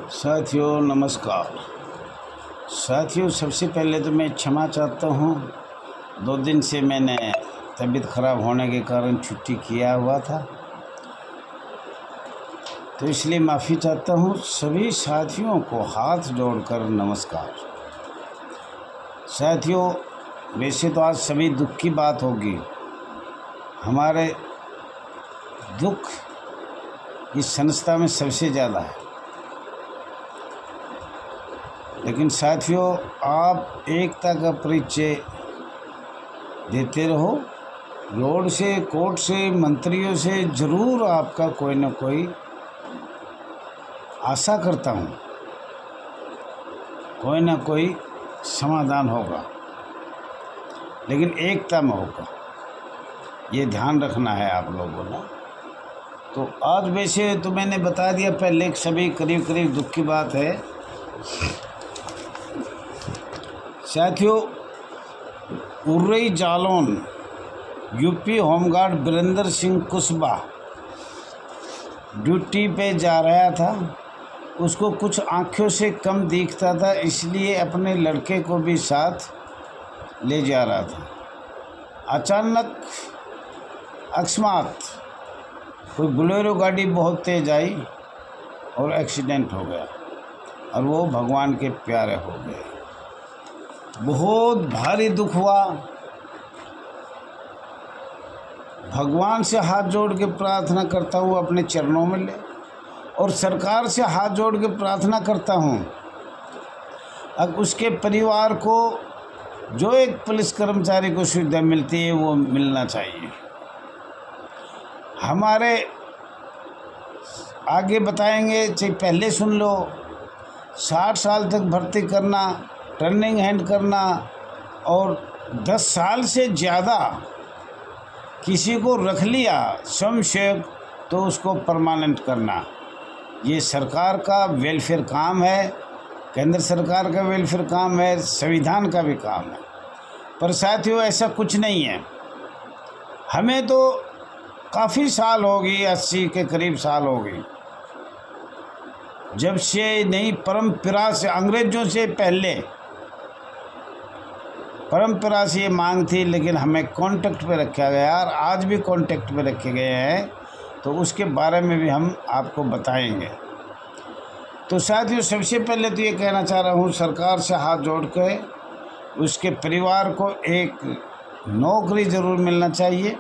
साथियों नमस्कार। साथियों सबसे पहले तो मैं क्षमा चाहता हूँ। 2 दिन से मैंने तबीयत ख़राब होने के कारण छुट्टी किया हुआ था, तो इसलिए माफ़ी चाहता हूँ। सभी साथियों को हाथ जोड़कर नमस्कार। साथियों वैसे तो आज सभी दुख की बात होगी। हमारे दुख इस संस्था में सबसे ज़्यादा है, लेकिन साथियों आप एकता का परिचय देते रहो। रोड से, कोर्ट से, मंत्रियों से ज़रूर आपका कोई ना कोई आशा करता हूँ, कोई ना कोई समाधान होगा, लेकिन एकता में होगा। ये ध्यान रखना है आप लोगों ने। तो आज वैसे तो मैंने बता दिया पहले, सभी करीब करीब दुख की बात है। साथियों Orai Jalaun UP home guard Virendra Singh Kushwaha duty पे जा रहा था। उसको कुछ आँखों से कम दिखता था, इसलिए अपने लड़के को भी साथ ले जा रहा था। अचानक अकस्मात कोई बोलेरो गाड़ी बहुत तेज़ आई और एक्सीडेंट हो गया, और वो भगवान के प्यारे हो गए। बहुत भारी दुख हुआ। भगवान से हाथ जोड़ के प्रार्थना करता हूँ अपने चरणों में ले, और सरकार से हाथ जोड़ के प्रार्थना करता हूँ अब उसके परिवार को जो एक पुलिस कर्मचारी को सुविधा मिलती है वो मिलना चाहिए। हमारे आगे बताएंगे, चाहे पहले सुन लो। 60 साल तक भर्ती करना, टर्निंग हैंड करना, और 10 साल से ज़्यादा किसी को रख लिया स्वयंसेवक तो उसको परमानेंट करना, ये सरकार का वेलफेयर काम है, केंद्र सरकार का वेलफेयर काम है, संविधान का भी काम है। पर साथियों ऐसा कुछ नहीं है। हमें तो काफ़ी साल हो गई, 80 के करीब साल हो गई, जब से नई परंपरा से, अंग्रेज़ों से पहले परंपरा से ये मांग थी, लेकिन हमें कांटेक्ट पे रखा गया और आज भी कांटेक्ट पे रखे गए हैं, तो उसके बारे में भी हम आपको बताएंगे। तो साथियों सबसे पहले तो ये कहना चाह रहा हूँ, सरकार से हाथ जोड़ के उसके परिवार को एक नौकरी ज़रूर मिलना चाहिए।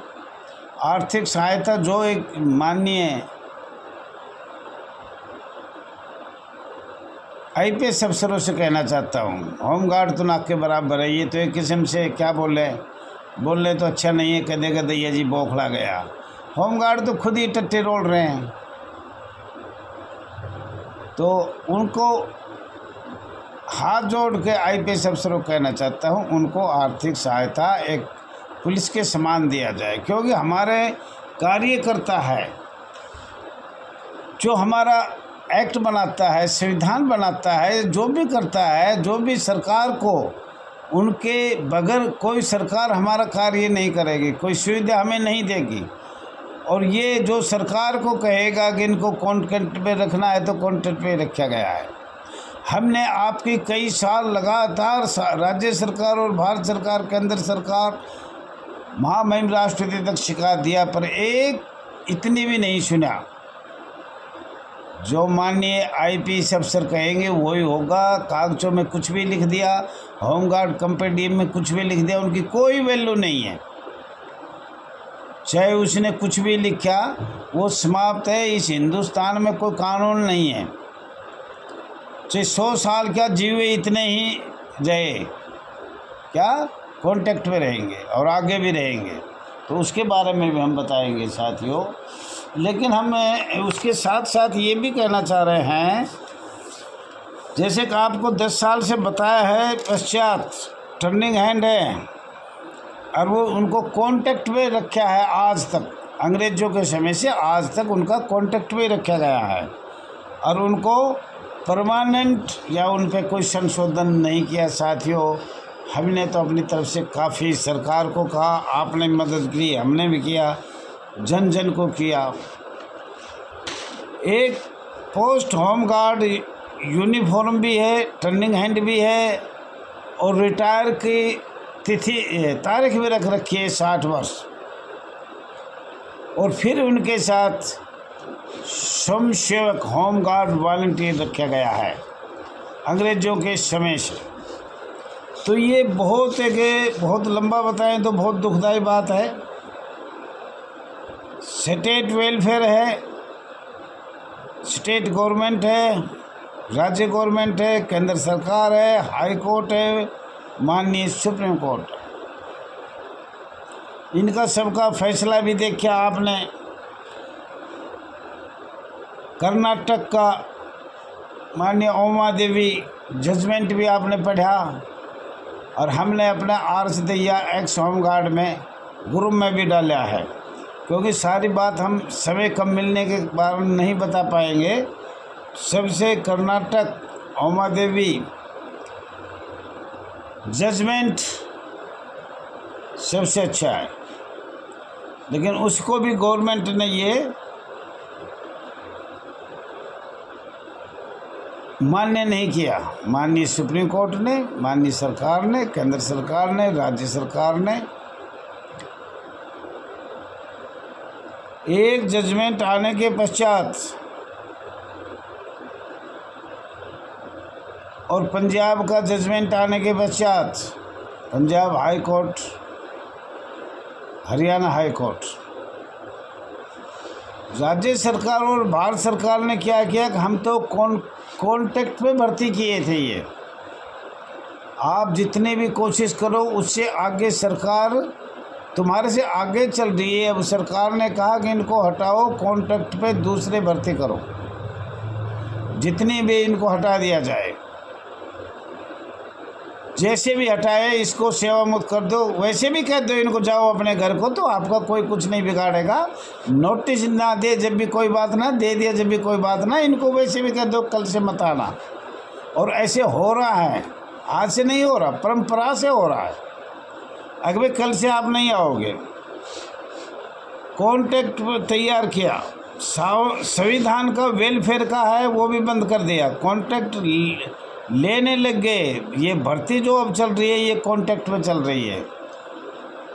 आर्थिक सहायता जो एक माननीय आईपीएस अफसरों से कहना चाहता हूँ, होमगार्ड तो नाक के बराबर है। ये तो एक किस्म से क्या बोले तो अच्छा नहीं है, कह देगा दैया जी बौखला गया। होमगार्ड तो खुद ही टट्टे रोल रहे हैं, तो उनको हाथ जोड़ के आईपीएस अफसरों को कहना चाहता हूँ, उनको आर्थिक सहायता एक पुलिस के समान दिया जाए, क्योंकि हमारे कार्यकर्ता है जो हमारा एक्ट बनाता है, संविधान बनाता है, जो भी करता है, जो भी सरकार को, उनके बगैर कोई सरकार हमारा कार्य नहीं करेगी, कोई सुविधा हमें नहीं देगी। और ये जो सरकार को कहेगा कि इनको कॉन्ट्रैक्ट पे रखना है तो कॉन्ट्रैक्ट पे रखा गया है। हमने आपकी कई साल लगातार राज्य सरकार और भारत सरकार, केंद्र सरकार, महामहिम राष्ट्रपति तक शिकायत दिया, पर एक इतनी भी नहीं सुना। जो माननीय आईपीएस अफसर कहेंगे वही होगा। कागजों में कुछ भी लिख दिया, होमगार्ड कंपेडियम में कुछ भी लिख दिया, उनकी कोई वैल्यू नहीं है। चाहे उसने कुछ भी लिखा, वो समाप्त है। इस हिंदुस्तान में कोई कानून नहीं है। चाहे 100 साल क्या जीवे, इतने ही रहे, क्या कॉन्टेक्ट में रहेंगे और आगे भी रहेंगे। तो उसके बारे में भी हम बताएंगे साथियों। लेकिन हम उसके साथ साथ ये भी कहना चाह रहे हैं, जैसे कि आपको 10 साल से बताया है पश्चात टर्निंग हैंड है, और वो उनको कॉन्टेक्ट में रखा है आज तक, अंग्रेज़ों के समय से आज तक उनका कॉन्टेक्ट में रखा गया है, और उनको परमानेंट या उन पर कोई संशोधन नहीं किया। साथियों हमने तो अपनी तरफ से काफ़ी सरकार को कहा, आपने मदद की, हमने भी किया, जन जन को किया। एक पोस्ट होमगार्ड यूनिफॉर्म भी है, टर्निंग हैंड भी है, और रिटायर की तारीख भी रख रखी है 60 वर्ष। और फिर उनके साथ स्वयंसेवक होमगार्ड वॉलंटियर रखा गया है अंग्रेज़ों के समय से। तो ये बहुत लंबा बताएं तो बहुत दुखदाई बात है। स्टेट वेलफेयर है, स्टेट गवर्नमेंट है, राज्य गवर्नमेंट है, केंद्र सरकार है, हाई कोर्ट है, माननीय सुप्रीम कोर्ट है। इनका सबका फैसला भी देखा आपने। कर्नाटक का माननीय उमा देवी जजमेंट भी आपने पढ़ा, और हमने अपना आर्स दैया एक्स होमगार्ड में ग्रुप में भी डाला है, क्योंकि सारी बात हम समय कम मिलने के कारण नहीं बता पाएंगे। सबसे कर्नाटक उमा देवी जजमेंट सबसे अच्छा है, लेकिन उसको भी गवर्नमेंट ने ये मान्य नहीं किया। माननीय सुप्रीम कोर्ट ने, माननीय सरकार ने, केंद्र सरकार ने, राज्य सरकार ने एक जजमेंट आने के पश्चात और पंजाब का जजमेंट आने के पश्चात Punjab high court, Haryana high court, राज्य सरकार और भारत सरकार ने क्या किया कि हम तो कॉन्ट्रैक्ट पे भर्ती किए थे। ये आप जितने भी कोशिश करो उससे आगे सरकार तुम्हारे से आगे चल रही है। अब सरकार ने कहा कि इनको हटाओ, कॉन्ट्रैक्ट पे दूसरे भर्ती करो, जितनी भी इनको हटा दिया जाए, जैसे भी हटाए इसको सेवा मुक्त कर दो, वैसे भी कह दो इनको जाओ अपने घर को, तो आपका कोई कुछ नहीं बिगाड़ेगा। नोटिस ना दे जब भी कोई बात ना, दे दिया जब भी कोई बात ना, इनको वैसे भी कह दो कल से मत आना। और ऐसे हो रहा है, आज से नहीं हो रहा, परंपरा से हो रहा है। अगर कल से आप नहीं आओगे, कॉन्ट्रैक्ट तैयार किया, संविधान का वेलफेयर का है वो भी बंद कर दिया, कॉन्ट्रैक्ट लेने लग गए। ये भर्ती जो अब चल रही है ये कॉन्ट्रैक्ट में चल रही है।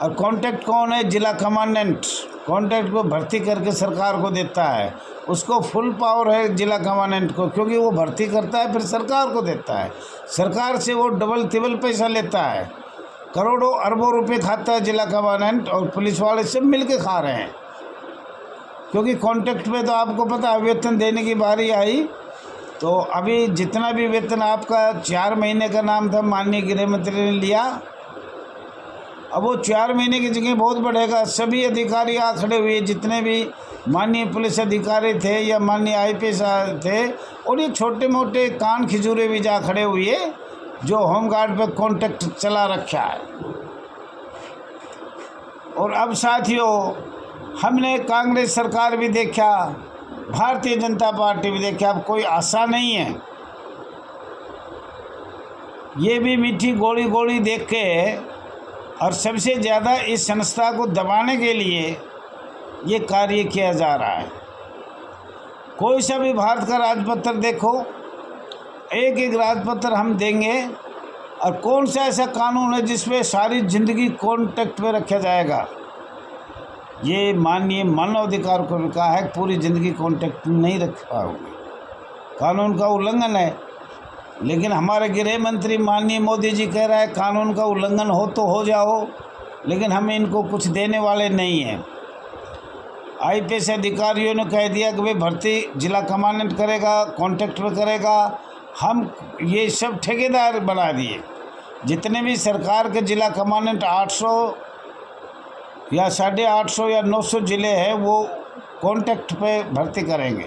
और कॉन्ट्रैक्ट कौन है? जिला कमांडेंट कॉन्ट्रैक्ट को भर्ती करके सरकार को देता है, उसको फुल पावर है जिला कमांडेंट को, क्योंकि वो भर्ती करता है फिर सरकार को देता है। सरकार से वो डबल तिबल पैसा लेता है, करोड़ों अरबों रुपए खाता है जिला कमांडेंट, और पुलिस वाले सब मिल के खा रहे हैं। क्योंकि कॉन्ट्रैक्ट में तो आपको पता है वेतन देने की बारी आई, तो अभी जितना भी वेतन आपका 4 महीने का नाम था, माननीय गृह मंत्री ने लिया, अब वो 4 महीने की जगह बहुत बढ़ेगा। सभी अधिकारी आ खड़े हुए, जितने भी माननीय पुलिस अधिकारी थे या माननीय IPS थे, और ये छोटे मोटे कान खिजूरे भी जा खड़े हुए जो होमगार्ड पे कॉन्ट्रैक्ट चला रखा है। और अब साथियों, हमने कांग्रेस सरकार भी देखा, भारतीय जनता पार्टी भी देखा, अब कोई आशा नहीं है। ये भी मीठी गोली गोली देख के, और सबसे ज़्यादा इस संस्था को दबाने के लिए ये कार्य किया जा रहा है। कोई सा भी भारत का राजपत्र देखो, एक एक राजपत्र हम देंगे, और कौन सा ऐसा कानून है जिसमें सारी ज़िंदगी कॉन्ट्रैक्ट पे रखा जाएगा? ये माननीय मानवाधिकार को भी कहा है, पूरी ज़िंदगी कॉन्ट्रैक्ट नहीं रख पाओगे, कानून का उल्लंघन है। लेकिन हमारे गृह मंत्री माननीय मोदी जी कह रहा है कानून का उल्लंघन हो तो हो जाओ, लेकिन हम इनको कुछ देने वाले नहीं हैं। IPS अधिकारियों ने कह दिया कि भाई भर्ती जिला कमांडेंट करेगा, कॉन्ट्रैक्ट पे करेगा। हम ये सब ठेकेदार बना दिए। जितने भी सरकार के जिला कमांडेंट 800 या 850 या 900 ज़िले हैं, वो कॉन्ट्रैक्ट पे भर्ती करेंगे,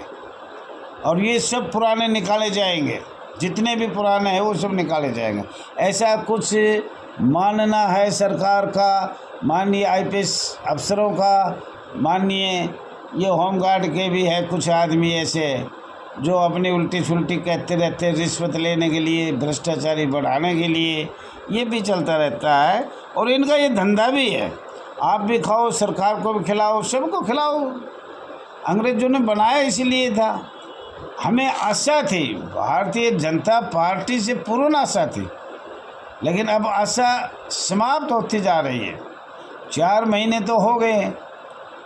और ये सब पुराने निकाले जाएंगे, जितने भी पुराने हैं वो सब निकाले जाएंगे। ऐसा कुछ मानना है सरकार का, माननीय IPS अफसरों का, माननीय ये होमगार्ड के भी है कुछ आदमी ऐसे जो अपनी उल्टी सुल्टी कहते रहते हैं रिश्वत लेने के लिए, भ्रष्टाचारी बढ़ाने के लिए, ये भी चलता रहता है। और इनका ये धंधा भी है, आप भी खाओ, सरकार को भी खिलाओ, सबको खिलाओ। अंग्रेज़ों ने बनाया इसीलिए था हमें आशा थी, भारतीय जनता पार्टी से पूर्ण आशा थी, लेकिन अब आशा समाप्त होती जा रही है। 4 महीने तो हो गए,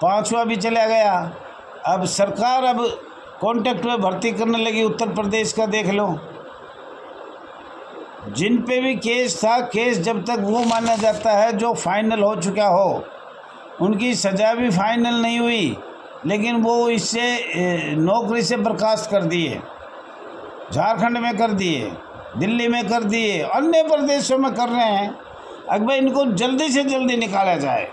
5वां भी चला गया। अब सरकार अब कॉन्ट्रैक्ट में भर्ती करने लगी। उत्तर प्रदेश का देख लो, जिन पे भी केस था, केस जब तक वो माना जाता है जो फाइनल हो चुका हो, उनकी सज़ा भी फाइनल नहीं हुई, लेकिन वो इससे नौकरी से बर्खास्त कर दिए। झारखंड में कर दिए, दिल्ली में कर दिए, अन्य प्रदेशों में कर रहे हैं। अगर इनको जल्दी से जल्दी निकाला जाए।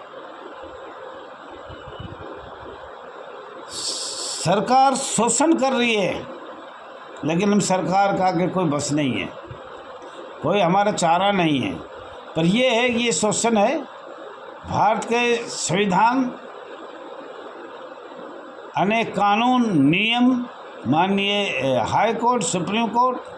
सरकार शोषण कर रही है, लेकिन हम सरकार का आगे कोई बस नहीं है, कोई हमारा चारा नहीं है। पर यह है कि ये शोषण है। भारत के संविधान, अनेक कानून, नियम, माननीय हाई कोर्ट, सुप्रीम कोर्ट,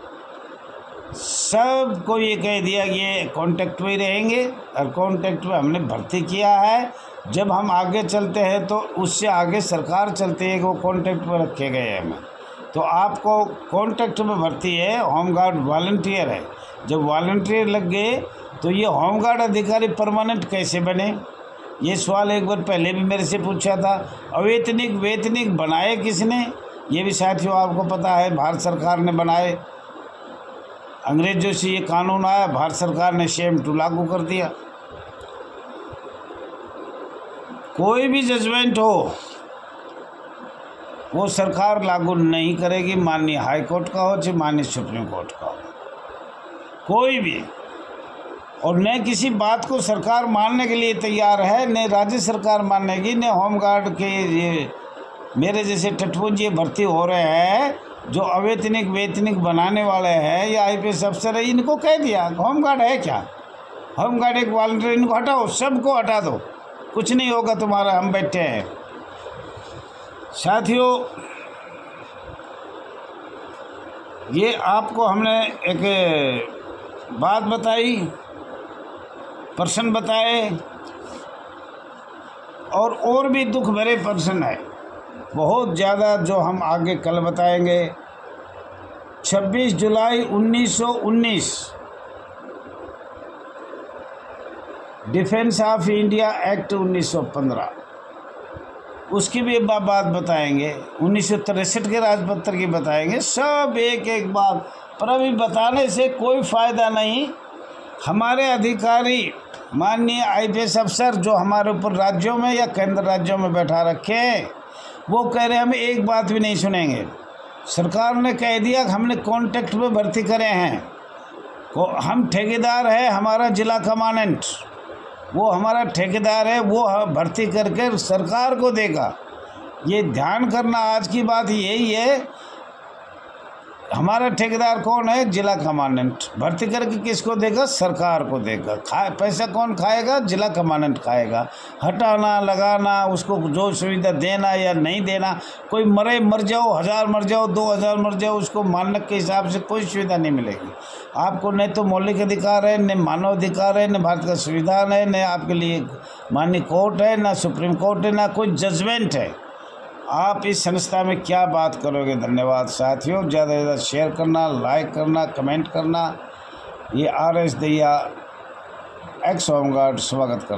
सबको ये कह दिया कि ये कॉन्ट्रैक्ट में ही रहेंगे, और कॉन्ट्रैक्ट में हमने भर्ती किया है। जब हम आगे चलते हैं तो उससे आगे सरकार चलती है कि वो कॉन्ट्रैक्ट में रखे गए हैं हमें। तो आपको कॉन्ट्रैक्ट में भर्ती है, होमगार्ड वॉलंटियर है। जब वॉलंटियर लग गए तो ये होमगार्ड अधिकारी परमानेंट कैसे बने? ये सवाल एक बार पहले भी मेरे से पूछा था। अवैतनिक बनाए किसने? ये भी साथियों आपको पता है, भारत सरकार ने बनाए। अंग्रेजों से ये कानून आया, भारत सरकार ने सेम टू लागू कर दिया। कोई भी जजमेंट हो वो सरकार लागू नहीं करेगी, माननीय हाई कोर्ट का हो चाहे माननीय सुप्रीम कोर्ट का हो, कोई भी। और न किसी बात को सरकार मानने के लिए तैयार है, न राज्य सरकार मानेगी, न होमगार्ड के ये मेरे जैसे टटपुंजी भर्ती हो रहे हैं जो अवैतनिक बनाने वाले हैं या IPS अफसर है। इनको कह दिया होमगार्ड है क्या? होमगार्ड एक वॉलंटियर, इनको हटाओ, सबको हटा दो, कुछ नहीं होगा तुम्हारा, हम बैठे हैं। साथियों, ये आपको हमने एक बात बताई, प्रश्न बताए, और भी दुख भरे प्रश्न है बहुत ज़्यादा, जो हम आगे कल बताएंगे। 26 जुलाई 1919 डिफेंस ऑफ इंडिया एक्ट 1915, उसकी भी बात बताएंगे। 1963 के राजपत्र की बताएंगे, सब एक एक बात। पर अभी बताने से कोई फ़ायदा नहीं। हमारे अधिकारी, माननीय IPS अफसर जो हमारे ऊपर राज्यों में या केंद्र राज्यों में बैठा रखे हैं, वो कह रहे हैं हम एक बात भी नहीं सुनेंगे। सरकार ने कह दिया कि हमने कॉन्ट्रैक्ट में भर्ती करे हैं, हम ठेकेदार है, हमारा जिला कमांडेंट वो हमारा ठेकेदार है, वो भर्ती करके सरकार को देगा। ये ध्यान करना, आज की बात यही है। हमारा ठेकेदार कौन है? जिला कमांडेंट। भर्ती करके किसको देगा? सरकार को देगा। पैसा कौन खाएगा? जिला कमांडेंट खाएगा। हटाना, लगाना, उसको जो सुविधा देना या नहीं देना, कोई मर जाओ, 1000 मर जाओ, 2000 मर जाओ, उसको मानक के हिसाब से कोई सुविधा नहीं मिलेगी आपको। न तो मौलिक अधिकार है, न मानव अधिकार है, न भारत का संविधान है, न आपके लिए माननीय कोर्ट है, न सुप्रीम कोर्ट है, न कोई जजमेंट है। आप इस संस्था में क्या बात करोगे? धन्यवाद साथियों। ज़्यादा से ज़्यादा शेयर करना, लाइक करना, कमेंट करना। ये RS दहिया, एक्स होमगार्ड स्वागत करता है।